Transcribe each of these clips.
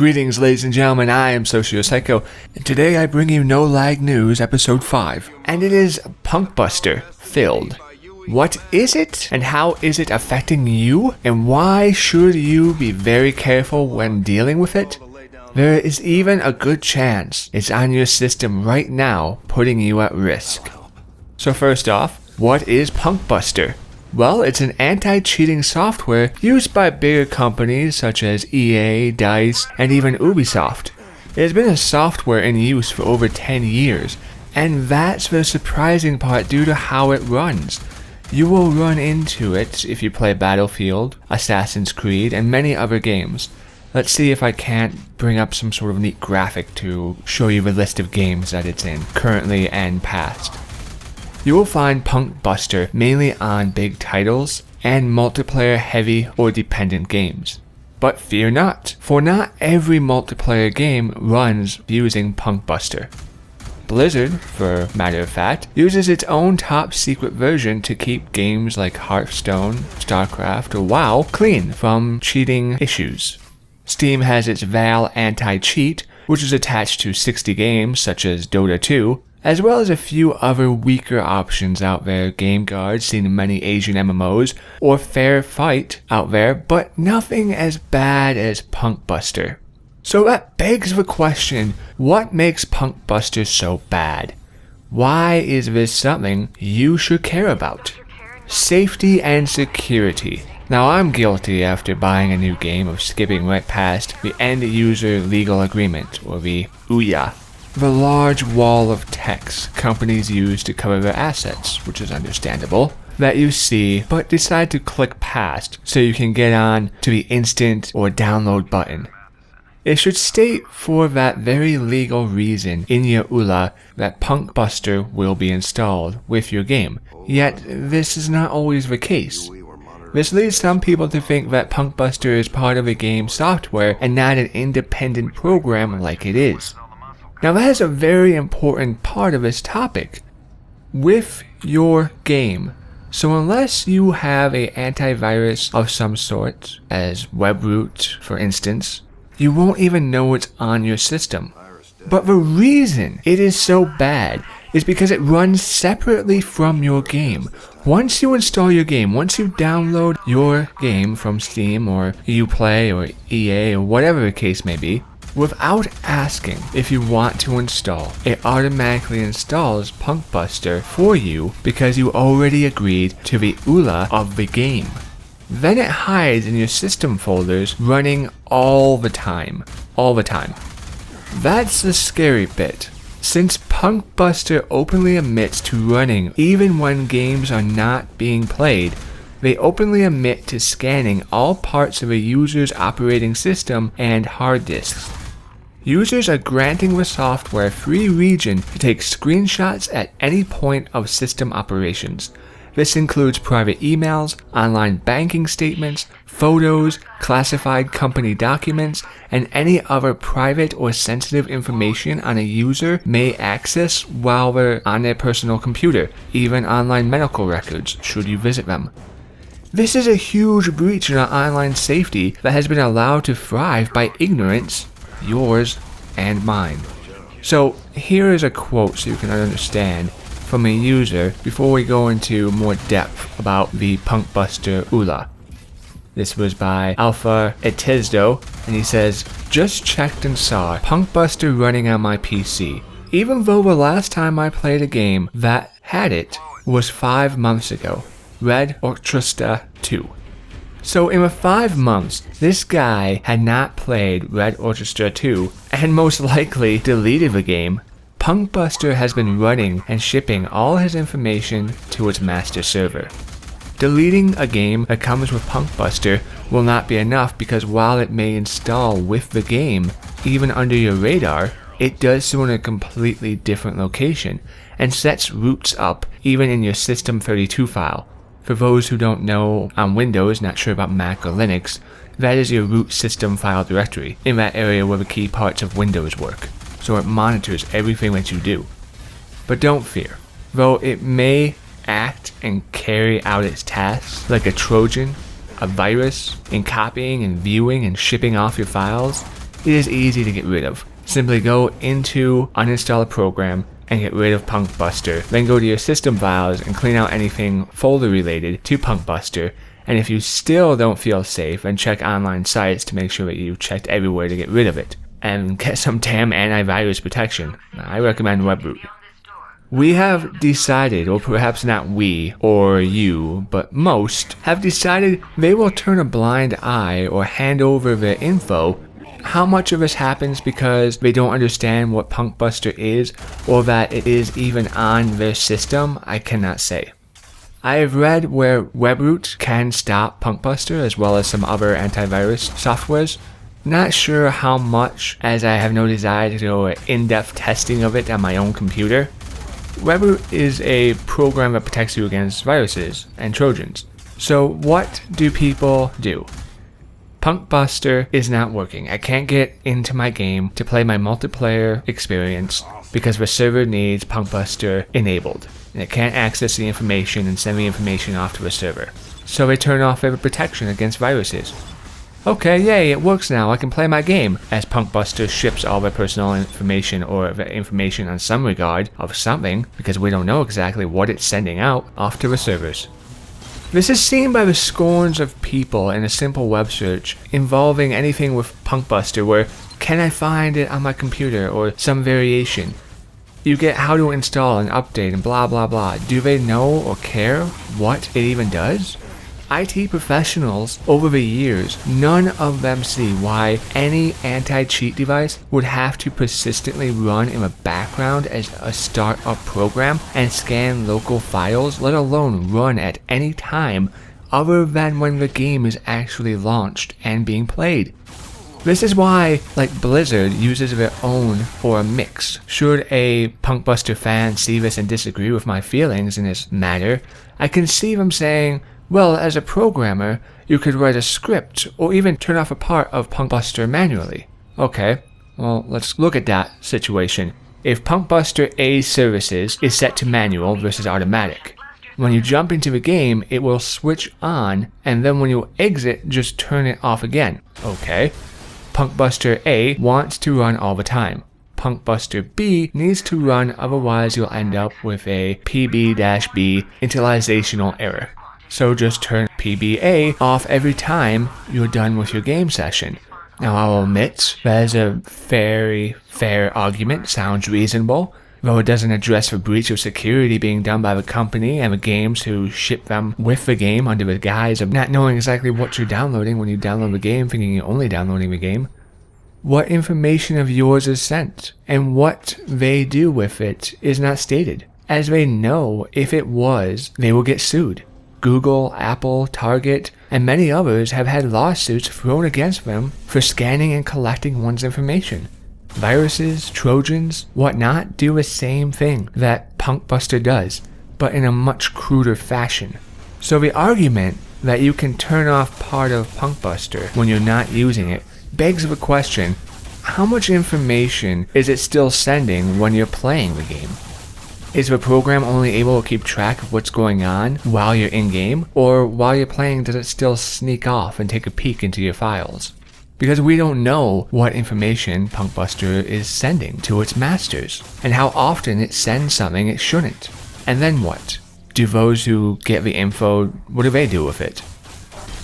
Greetings, ladies and gentlemen, I am SocioPsycho, and today I bring you No Lag News Episode 5, and it is PunkBuster filled. What is it, and how is it affecting you, and why should you be very careful when dealing with it? There is even a good chance it's on your system right now, putting you at risk. So first off, what is PunkBuster? Well, it's an anti-cheating software used by bigger companies such as EA, DICE, and even Ubisoft. It has been a software in use for over 10 years, and that's the surprising part due to how it runs. You will run into it if you play Battlefield, Assassin's Creed, and many other games. Let's see if I can't bring up some sort of neat graphic to show you the list of games that it's in, currently and past. You will find PunkBuster mainly on big titles and multiplayer heavy or dependent games. But fear not, for not every multiplayer game runs using PunkBuster. Blizzard, for matter of fact, uses its own top secret version to keep games like Hearthstone, StarCraft, or WoW clean from cheating issues. Steam has its Val anti-cheat, which is attached to 60 games such as Dota 2, as well as a few other weaker options out there, GameGuard seen in many Asian MMOs, or Fair Fight out there, but nothing as bad as PunkBuster. So that begs the question, what makes PunkBuster so bad? Why is this something you should care about? Safety and security. Now I'm guilty after buying a new game of skipping right past the end user legal agreement, or the UYA. The large wall of text companies use to cover their assets, which is understandable, that you see but decide to click past so you can get on to the instant or download button. It should state for that very legal reason in your ULA that PunkBuster will be installed with your game, yet this is not always the case. This leads some people to think that PunkBuster is part of the game's software and not an independent program like it is. Now that is a very important part of this topic. With your game, so unless you have an antivirus of some sort, as WebRoot for instance, you won't even know it's on your system. But the reason it is so bad is because it runs separately from your game. Once you install your game, once you download your game from Steam or Uplay or EA or whatever the case may be, without asking if you want to install, it automatically installs PunkBuster for you because you already agreed to the ULA of the game. Then it hides in your system folders running all the time. All the time. That's the scary bit. Since PunkBuster openly admits to running even when games are not being played, they openly admit to scanning all parts of a user's operating system and hard disks. Users are granting the software free region to take screenshots at any point of system operations. This includes private emails, online banking statements, photos, classified company documents, and any other private or sensitive information on a user may access while they're on their personal computer, even online medical records should you visit them. This is a huge breach in our online safety that has been allowed to thrive by ignorance, yours and mine. So here is a quote so you can understand from a user before we go into more depth about the PunkBuster ULA. This was by Alpha Etesdo, and he says, "Just checked and saw PunkBuster running on my PC, even though the last time I played a game that had it was 5 months ago. Red Orchestra 2. So in the 5 months, this guy had not played Red Orchestra 2 and most likely deleted the game. PunkBuster has been running and shipping all his information to its master server. Deleting a game that comes with PunkBuster will not be enough because while it may install with the game, even under your radar, it does so in a completely different location and sets roots up even in your System32 file. For those who don't know on Windows, not sure about Mac or Linux, that is your root system file directory, in that area where the key parts of Windows work, so it monitors everything that you do. But don't fear, though it may act and carry out its tasks like a Trojan, a virus, in copying and viewing and shipping off your files, it is easy to get rid of. Simply go into uninstall a program and get rid of PunkBuster. Then go to your system files and clean out anything folder related to PunkBuster. And if you still don't feel safe, then check online sites to make sure that you've checked everywhere to get rid of it. And get some damn antivirus protection. I recommend WebRoot. We have decided, or perhaps not we or you, but most, have decided they will turn a blind eye or hand over their info. How much of this happens because they don't understand what PunkBuster is, or that it is even on their system, I cannot say. I have read where WebRoot can stop PunkBuster as well as some other antivirus softwares. Not sure how much, as I have no desire to do in-depth testing of it on my own computer. WebRoot is a program that protects you against viruses and trojans. So what do people do? PunkBuster is not working. I can't get into my game to play my multiplayer experience because the server needs PunkBuster enabled. And it can't access the information and send the information off to the server. So they turn off their protection against viruses. Okay, yay, it works now. I can play my game, as PunkBuster ships all their personal information or the information on some regard of something, because we don't know exactly what it's sending out, off to the servers. This is seen by the scorns of people in a simple web search involving anything with PunkBuster where can I find it on my computer or some variation. You get how to install and update and blah blah blah. Do they know or care what it even does? IT professionals over the years, none of them see why any anti-cheat device would have to persistently run in the background as a startup program and scan local files, let alone run at any time other than when the game is actually launched and being played. This is why, like Blizzard uses their own or a mix. Should a PunkBuster fan see this and disagree with my feelings in this matter, I can see them saying, well, as a programmer, you could write a script or even turn off a part of PunkBuster manually. Okay, well, let's look at that situation. If PunkBuster A services is set to manual versus automatic, when you jump into the game, it will switch on, and then when you exit, just turn it off again. Okay. PunkBuster A wants to run all the time. PunkBuster B needs to run, otherwise you'll end up with a PB-B initializational error. So just turn PBA off every time you're done with your game session. Now I'll admit that is a very fair argument, sounds reasonable, though it doesn't address the breach of security being done by the company and the games who ship them with the game under the guise of not knowing exactly what you're downloading when you download the game, thinking you're only downloading the game. What information of yours is sent, and what they do with it is not stated, as they know if it was, they will get sued. Google, Apple, Target, and many others have had lawsuits thrown against them for scanning and collecting one's information. Viruses, trojans, whatnot do the same thing that PunkBuster does, but in a much cruder fashion. So the argument that you can turn off part of PunkBuster when you're not using it begs the question, how much information is it still sending when you're playing the game? Is the program only able to keep track of what's going on while you're in-game, or while you're playing does it still sneak off and take a peek into your files? Because we don't know what information PunkBuster is sending to its masters, and how often it sends something it shouldn't. And then what? Do those who get the info, what do they do with it?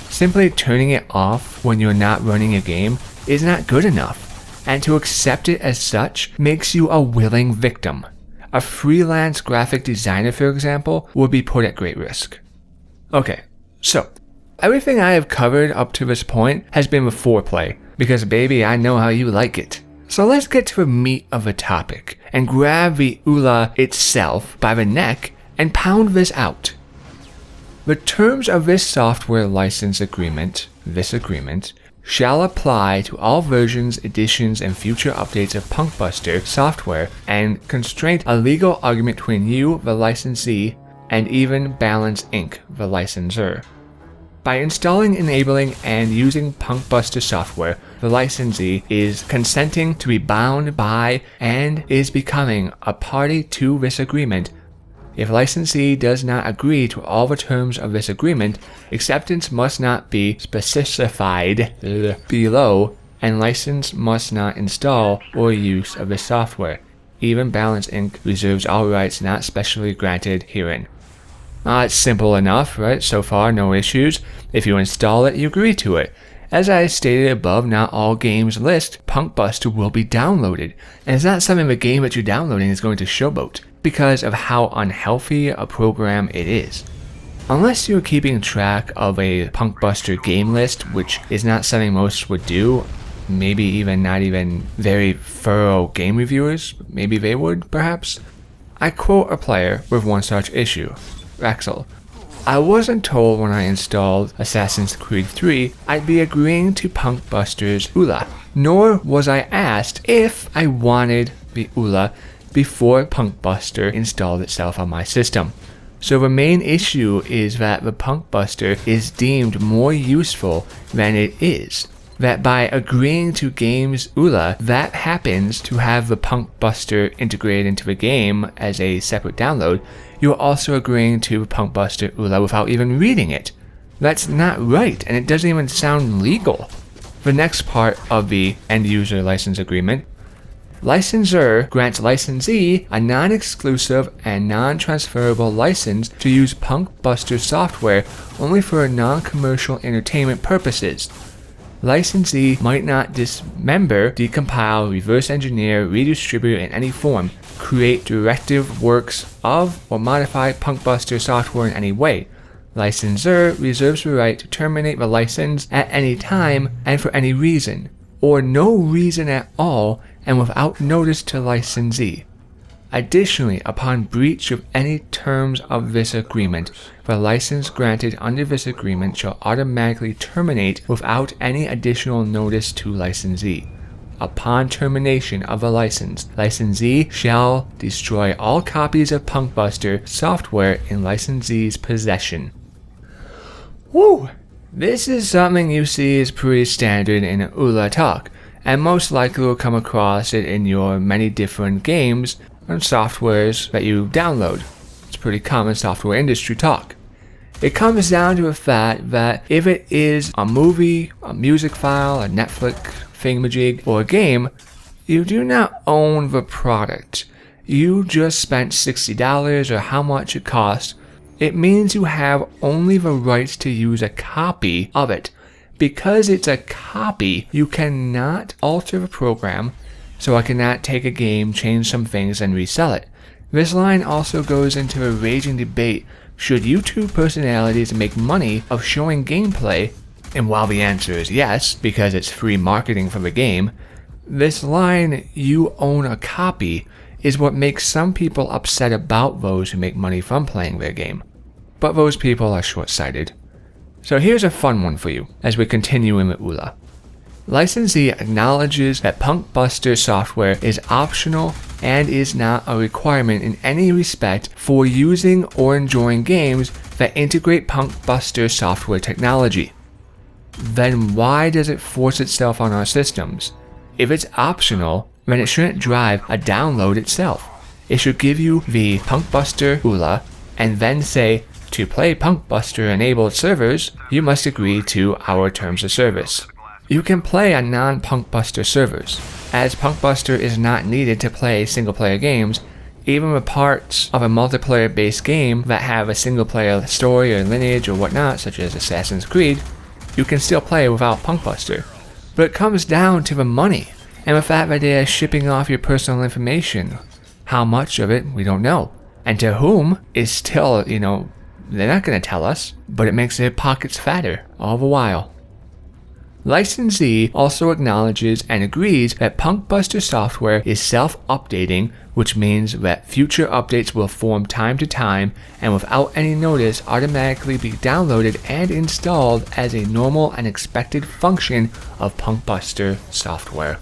Simply turning it off when you're not running a game is not good enough, and to accept it as such makes you a willing victim. A freelance graphic designer, for example, would be put at great risk. Okay, so everything I have covered up to this point has been the foreplay, because baby, I know how you like it. So let's get to the meat of the topic, and grab the ULA itself by the neck and pound this out. The terms of this software license agreement, shall apply to all versions, editions, and future updates of PunkBuster software and constrain a legal argument between you, the licensee, and even Balance Inc., the licensor. By installing, enabling, and using PunkBuster software, the licensee is consenting to be bound by and is becoming a party to this agreement. If licensee does not agree to all the terms of this agreement, acceptance must not be specified below and license must not install or use of the software. Even Balance Inc. reserves all rights not specially granted herein. It's simple enough, right? So far, no issues. If you install it, you agree to it. As I stated above, not all games list PunkBuster will be downloaded, and it's not something the game that you're downloading is going to showboat, because of how unhealthy a program it is. Unless you're keeping track of a PunkBuster game list, which is not something most would do, maybe even not even very thorough game reviewers, maybe they would, perhaps. I quote a player with one such issue, Rexel. I wasn't told when I installed Assassin's Creed 3 I'd be agreeing to PunkBuster's ULA, nor was I asked if I wanted the ULA before PunkBuster installed itself on my system. So the main issue is that the PunkBuster is deemed more useful than it is. That by agreeing to game's ULA, that happens to have the PunkBuster integrated into the game as a separate download, you are also agreeing to the PunkBuster ULA without even reading it. That's not right, and it doesn't even sound legal. The next part of the end-user license agreement, licensor grants licensee a non-exclusive and non-transferable license to use PunkBuster software only for non-commercial entertainment purposes. Licensee might not dismember, decompile, reverse engineer, redistribute in any form, create directive works of, or modify PunkBuster software in any way. Licensor reserves the right to terminate the license at any time and for any reason, or no reason at all and without notice to licensee. Additionally, upon breach of any terms of this agreement, the license granted under this agreement shall automatically terminate without any additional notice to licensee. Upon termination of the license, licensee shall destroy all copies of PunkBuster software in licensee's possession. Woo! This is something you see is pretty standard in ULA talk, and most likely will come across it in your many different games and softwares that you download. It's pretty common software industry talk. It comes down to the fact that if it is a movie, a music file, a Netflix thingamajig, or a game, you do not own the product. You just spent $60 or how much it cost. It means you have only the rights to use a copy of it. Because it's a copy, you cannot alter the program, so I cannot take a game, change some things, and resell it. This line also goes into a raging debate: should YouTube personalities make money of showing gameplay? And while the answer is yes, because it's free marketing for the game, this line, "you own a copy," is what makes some people upset about those who make money from playing their game. But those people are short-sighted. So here's a fun one for you as we continue in the ULA. Licensee acknowledges that PunkBuster software is optional and is not a requirement in any respect for using or enjoying games that integrate PunkBuster software technology. Then why does it force itself on our systems? If it's optional, then it shouldn't drive a download itself. It should give you the PunkBuster ULA and then say, to play PunkBuster enabled servers, you must agree to our terms of service. You can play on non-PunkBuster servers. As PunkBuster is not needed to play single-player games, even the parts of a multiplayer-based game that have a single-player story or lineage or whatnot, such as Assassin's Creed, you can still play without PunkBuster. But it comes down to the money, and the fact that they are shipping off your personal information. How much of it, we don't know. And to whom is still, they're not going to tell us, but it makes their pockets fatter all the while. Licensee also acknowledges and agrees that PunkBuster software is self-updating, which means that future updates will from time to time and without any notice automatically be downloaded and installed as a normal and expected function of PunkBuster software.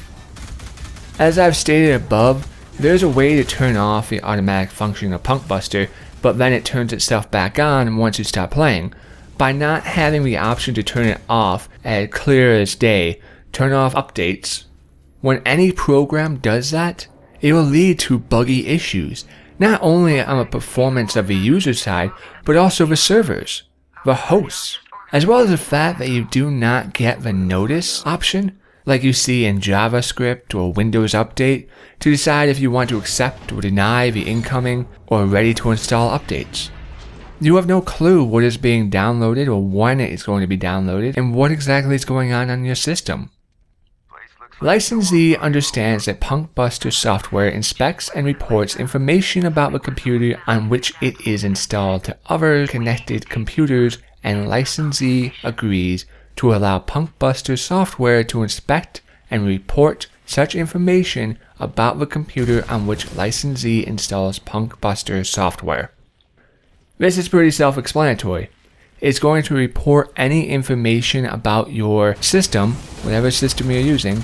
As I've stated above, there's a way to turn off the automatic function of PunkBuster, but then it turns itself back on once you stop playing. By not having the option to turn it off as clear as day, turn off updates, when any program does that, it will lead to buggy issues, not only on the performance of the user side, but also the servers, the hosts, as well as the fact that you do not get the notice option. like you see in JavaScript or Windows Update, to decide if you want to accept or deny the incoming or ready to install updates. You have no clue what is being downloaded or when it is going to be downloaded and what exactly is going on your system. Licensee understands that PunkBuster software inspects and reports information about the computer on which it is installed to other connected computers, and licensee agrees to allow PunkBuster software to inspect and report such information about the computer on which licensee installs PunkBuster software. This is pretty self-explanatory. It's going to report any information about your system, whatever system you're using.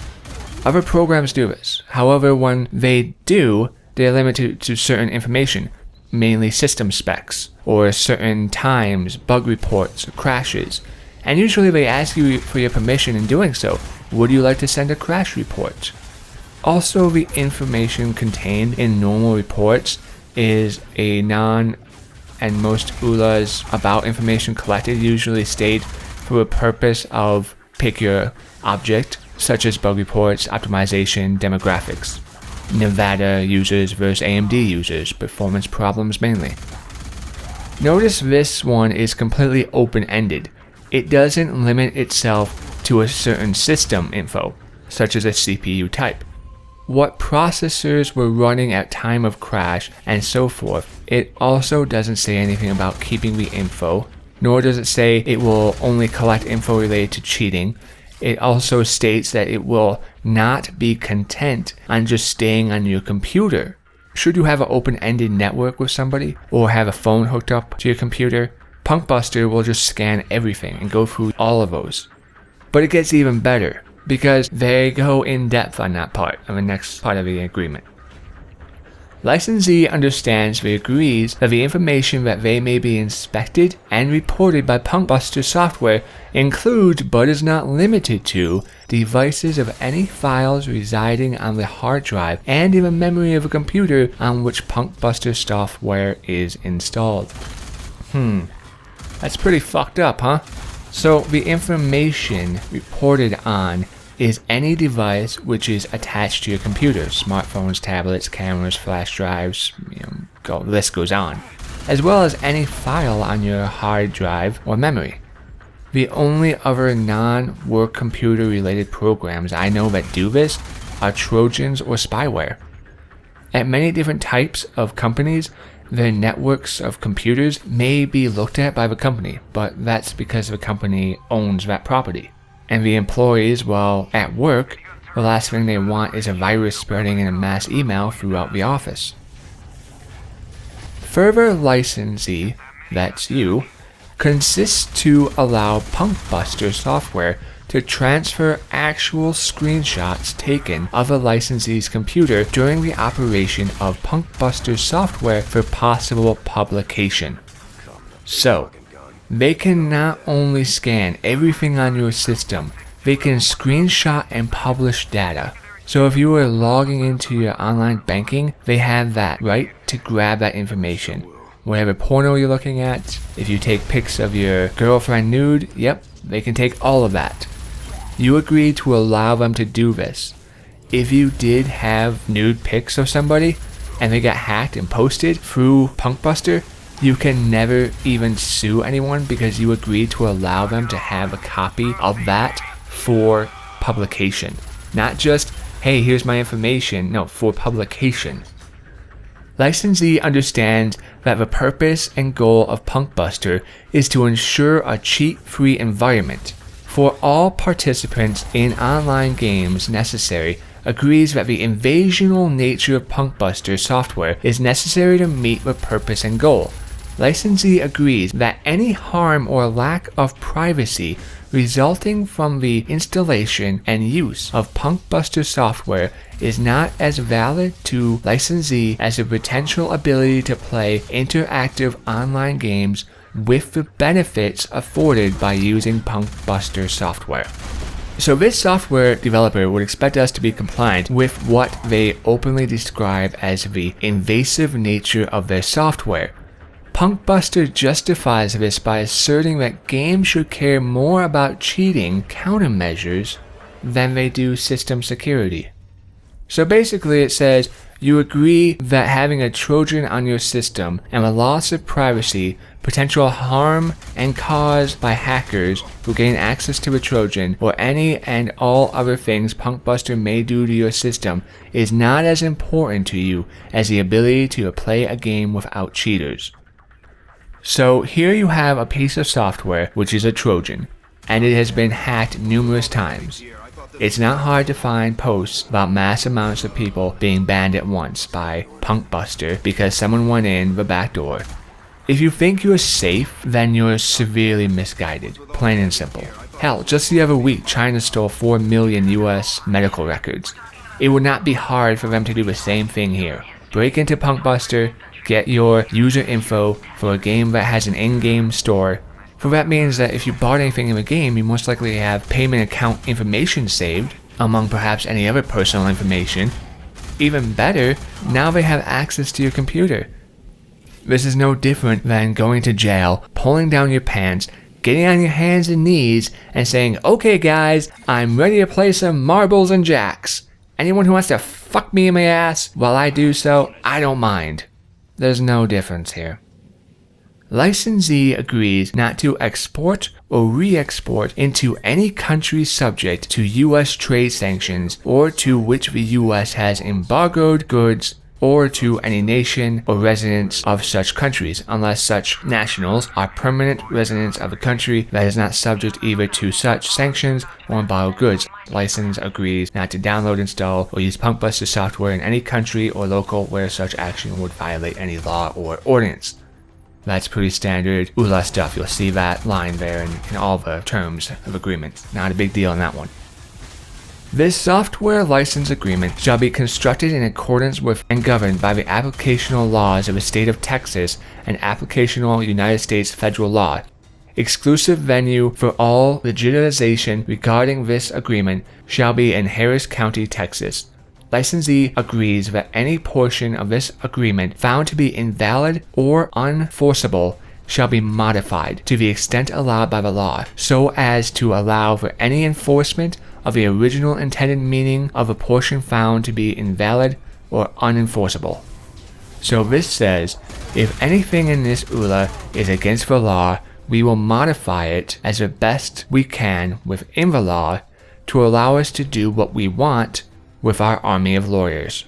Other programs do this. However, when they do, they're limited to certain information, mainly system specs, or certain times, bug reports, or crashes. And usually they ask you for your permission in doing so. Would you like to send a crash report? Also, the information contained in normal reports is a and most ULAs about information collected usually state for a purpose of pick your object, such as bug reports, optimization, demographics, Nevada users versus AMD users, performance problems mainly. Notice this one is completely open-ended. It doesn't limit itself to a certain system info, such as a CPU type, what processors were running at time of crash, and so forth. It also doesn't say anything about keeping the info, nor does it say it will only collect info related to cheating. It also states that it will not be content on just staying on your computer. Should you have an open-ended network with somebody, or have a phone hooked up to your computer, PunkBuster will just scan everything and go through all of those. But it gets even better, because they go in depth on that part of the next part of the agreement. Licensee understands and agrees that the information that they may be inspected and reported by PunkBuster software includes, but is not limited to, devices of any files residing on the hard drive and in the memory of a computer on which PunkBuster software is installed. That's pretty fucked up, huh? So the information reported on is any device which is attached to your computer, smartphones, tablets, cameras, flash drives, the list goes on, as well as any file on your hard drive or memory. The only other non-work computer related programs I know that do this are Trojans or spyware. At many different types of companies, their networks of computers may be looked at by the company, but that's because the company owns that property. And the employees, while at work, the last thing they want is a virus spreading in a mass email throughout the office. Further licensee, that's you, consists to allow PunkBuster software to transfer actual screenshots taken of a licensee's computer during the operation of PunkBuster software for possible publication. So, they can not only scan everything on your system, they can screenshot and publish data. So if you are logging into your online banking, they have that right to grab that information. Whatever porno you're looking at, if you take pics of your girlfriend nude, yep, they can take all of that. You agreed to allow them to do this. If you did have nude pics of somebody and they got hacked and posted through PunkBuster, you can never even sue anyone because you agreed to allow them to have a copy of that for publication. Not just, hey, here's my information. No, for publication. Licensee understands that the purpose and goal of PunkBuster is to ensure a cheat-free environment for all participants in online games necessary, agrees that the invasional nature of PunkBuster software is necessary to meet the purpose and goal. Licensee agrees that any harm or lack of privacy resulting from the installation and use of PunkBuster software is not as valid to licensee as the potential ability to play interactive online games with the benefits afforded by using PunkBuster software. So this software developer would expect us to be compliant with what they openly describe as the invasive nature of their software. PunkBuster justifies this by asserting that games should care more about cheating countermeasures than they do system security. So basically it says, you agree that having a Trojan on your system and the loss of privacy, potential harm and caused by hackers who gain access to a Trojan, or any and all other things PunkBuster may do to your system is not as important to you as the ability to play a game without cheaters. So here you have a piece of software which is a Trojan, and it has been hacked numerous times. It's not hard to find posts about mass amounts of people being banned at once by PunkBuster because someone went in the back door. If you think you're safe, then you're severely misguided, plain and simple. Hell, just the other week, China stole 4 million US medical records. It would not be hard for them to do the same thing here. Break into PunkBuster, get your user info for a game that has an in-game store. For that means that if you bought anything in the game, you most likely have payment account information saved, among perhaps any other personal information. Even better, now they have access to your computer. This is no different than going to jail, pulling down your pants, getting on your hands and knees, and saying, "Okay guys, I'm ready to play some marbles and jacks. Anyone who wants to fuck me in my ass while I do so, I don't mind." There's no difference here. Licensee agrees not to export or re-export into any country subject to U.S. trade sanctions or to which the U.S. has embargoed goods, or to any nation or residents of such countries, unless such nationals are permanent residents of a country that is not subject either to such sanctions or embargoed goods. License agrees not to download, install, or use PunkBuster software in any country or local where such action would violate any law or ordinance. That's pretty standard ULA stuff. You'll see that line there in all the terms of agreement. Not a big deal on that one. This software license agreement shall be constructed in accordance with and governed by the applicational laws of the state of Texas and applicational United States federal law. Exclusive venue for all legitimization regarding this agreement shall be in Harris County, Texas. Licensee agrees that any portion of this agreement found to be invalid or unenforceable shall be modified to the extent allowed by the law, so as to allow for any enforcement of the original intended meaning of a portion found to be invalid or unenforceable. So this says, if anything in this ULA is against the law, we will modify it as the best we can within the law to allow us to do what we want with our army of lawyers.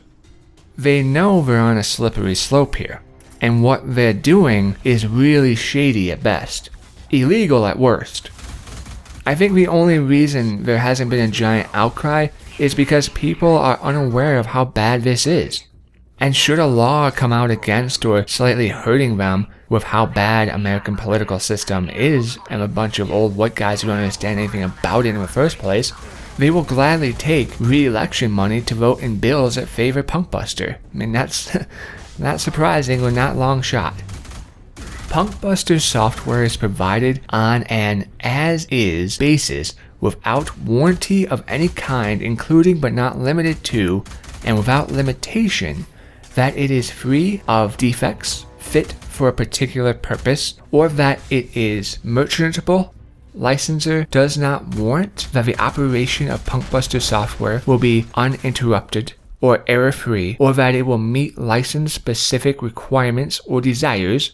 They know they're on a slippery slope here, and what they're doing is really shady at best, illegal at worst. I think the only reason there hasn't been a giant outcry is because people are unaware of how bad this is. And should a law come out against or slightly hurting them with how bad American political system is and a bunch of old white guys who don't understand anything about it in the first place, they will gladly take re-election money to vote in bills that favor PunkBuster. I mean, that's not surprising or not long shot. PunkBuster software is provided on an as-is basis without warranty of any kind, including but not limited to, and without limitation, that it is free of defects, fit for a particular purpose, or that it is merchantable. Licensor does not warrant that the operation of PunkBuster software will be uninterrupted or error-free, or that it will meet license-specific requirements or desires.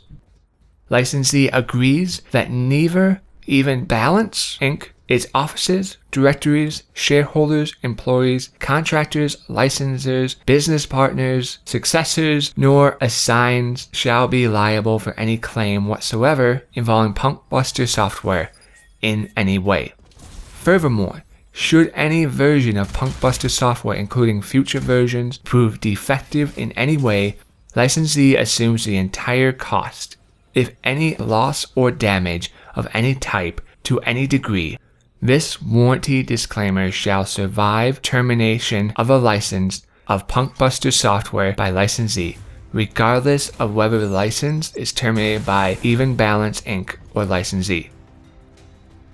Licensee agrees that neither even Balance, Inc., its offices, directories, shareholders, employees, contractors, licensors, business partners, successors, nor assigns shall be liable for any claim whatsoever involving PunkBuster software in any way. Furthermore, should any version of PunkBuster software, including future versions, prove defective in any way, licensee assumes the entire cost. If any loss or damage of any type to any degree, this warranty disclaimer shall survive termination of a license of PunkBuster software by licensee, regardless of whether the license is terminated by Even Balance Inc. or licensee.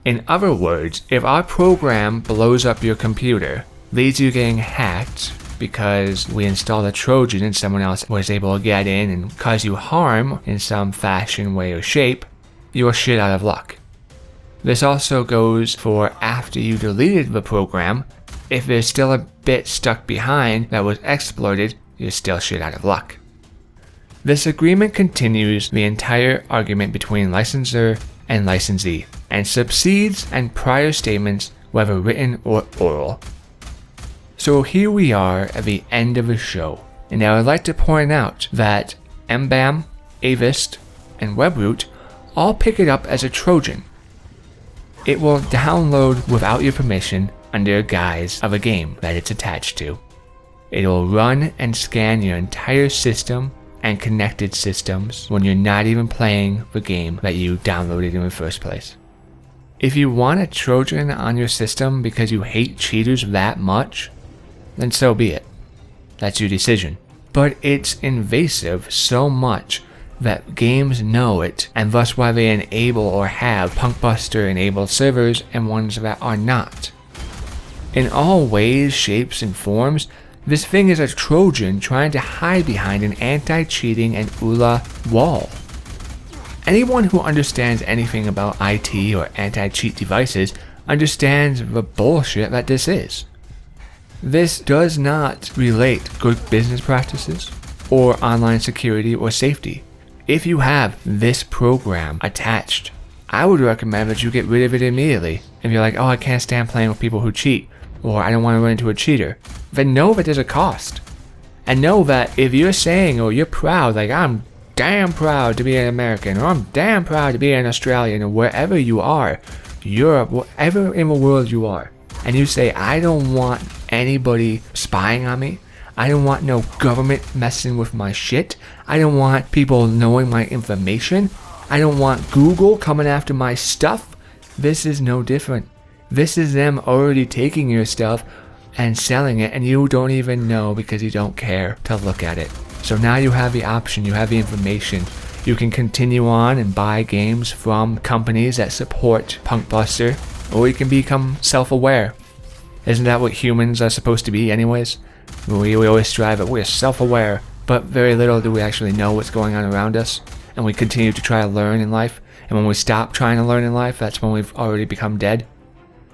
In other words, if our program blows up your computer, leads you getting hacked because we installed a Trojan and someone else was able to get in and cause you harm in some fashion, way, or shape, you're shit out of luck. This also goes for after you deleted the program. If there's still a bit stuck behind that was exploited, you're still shit out of luck. This agreement continues the entire argument between licensor and licensee, and subsedes and prior statements, whether written or oral. So here we are at the end of the show, and I would like to point out that mbam, avist, and webroot all pick it up as a Trojan. It will download without your permission under a guise of a game that it's attached to. It will run and scan your entire system and connected systems when you're not even playing the game that you downloaded in the first place. If you want a Trojan on your system because you hate cheaters that much, then so be it. That's your decision. But it's invasive so much that games know it, and thus why they enable or have PunkBuster enabled servers and ones that are not. In all ways, shapes, and forms, this thing is a Trojan trying to hide behind an anti-cheating and EULA wall. Anyone who understands anything about IT or anti-cheat devices understands the bullshit that this is. This does not relate good business practices or online security or safety. If you have this program attached, I would recommend that you get rid of it immediately. If you're like, oh, I can't stand playing with people who cheat, or I don't want to run into a cheater, then know that there's a cost. And know that if you're saying, or you're proud, like I'm damn proud to be an American, or I'm damn proud to be an Australian, or wherever you are, Europe, wherever in the world you are, and you say, I don't want anybody spying on me, I don't want no government messing with my shit, I don't want people knowing my information, I don't want Google coming after my stuff, this is no different. This is them already taking your stuff and selling it, and you don't even know because you don't care to look at it. So now you have the option, you have the information. You can continue on and buy games from companies that support PunkBuster, or you can become self-aware. Isn't that what humans are supposed to be anyways? We always strive that we're self-aware, but very little do we actually know what's going on around us, and we continue to try to learn in life, and when we stop trying to learn in life, that's when we've already become dead.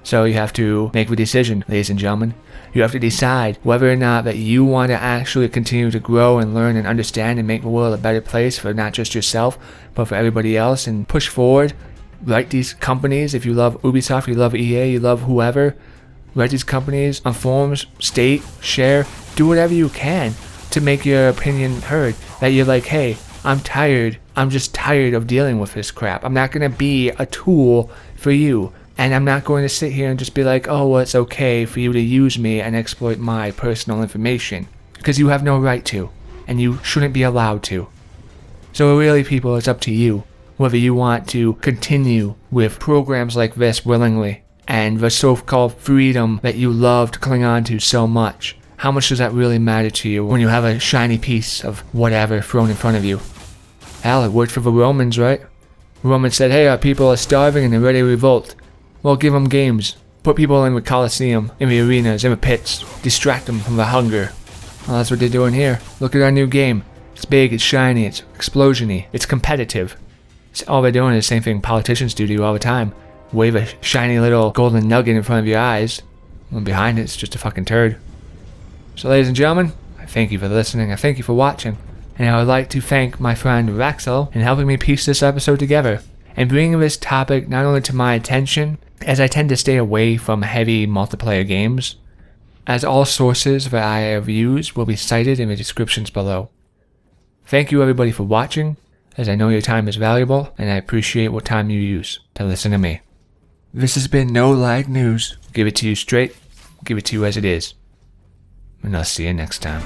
So you have to make the decision, ladies and gentlemen. You have to decide whether or not that you want to actually continue to grow and learn and understand and make the world a better place for not just yourself, but for everybody else, and push forward. Write these companies, if you love Ubisoft, you love EA, you love whoever, write these companies on forums, state, share, do whatever you can to make your opinion heard. That you're like, hey, I'm tired. I'm just tired of dealing with this crap. I'm not going to be a tool for you. And I'm not going to sit here and just be like, oh, well, it's okay for you to use me and exploit my personal information. Because you have no right to. And you shouldn't be allowed to. So really, people, it's up to you. Whether you want to continue with programs like this willingly. And the so-called freedom that you love to cling on to so much. How much does that really matter to you when you have a shiny piece of whatever thrown in front of you? Hell, it worked for the Romans, right? The Romans said, hey, our people are starving and they're ready to revolt. Well, give them games. Put people in the Colosseum, in the arenas, in the pits. Distract them from the hunger. Well, that's what they're doing here. Look at our new game. It's big, it's shiny, it's explosion-y, it's competitive. All they're doing is the same thing politicians do to you all the time. Wave a shiny little golden nugget in front of your eyes. And behind it, it's just a fucking turd. So ladies and gentlemen, I thank you for listening. I thank you for watching. And I would like to thank my friend Raxel in helping me piece this episode together. And bringing this topic not only to my attention, as I tend to stay away from heavy multiplayer games, as all sources that I have used will be cited in the descriptions below. Thank you everybody for watching, as I know your time is valuable, and I appreciate what time you use to listen to me. This has been No Lag News. Give it to you straight, give it to you as it is. And I'll see you next time.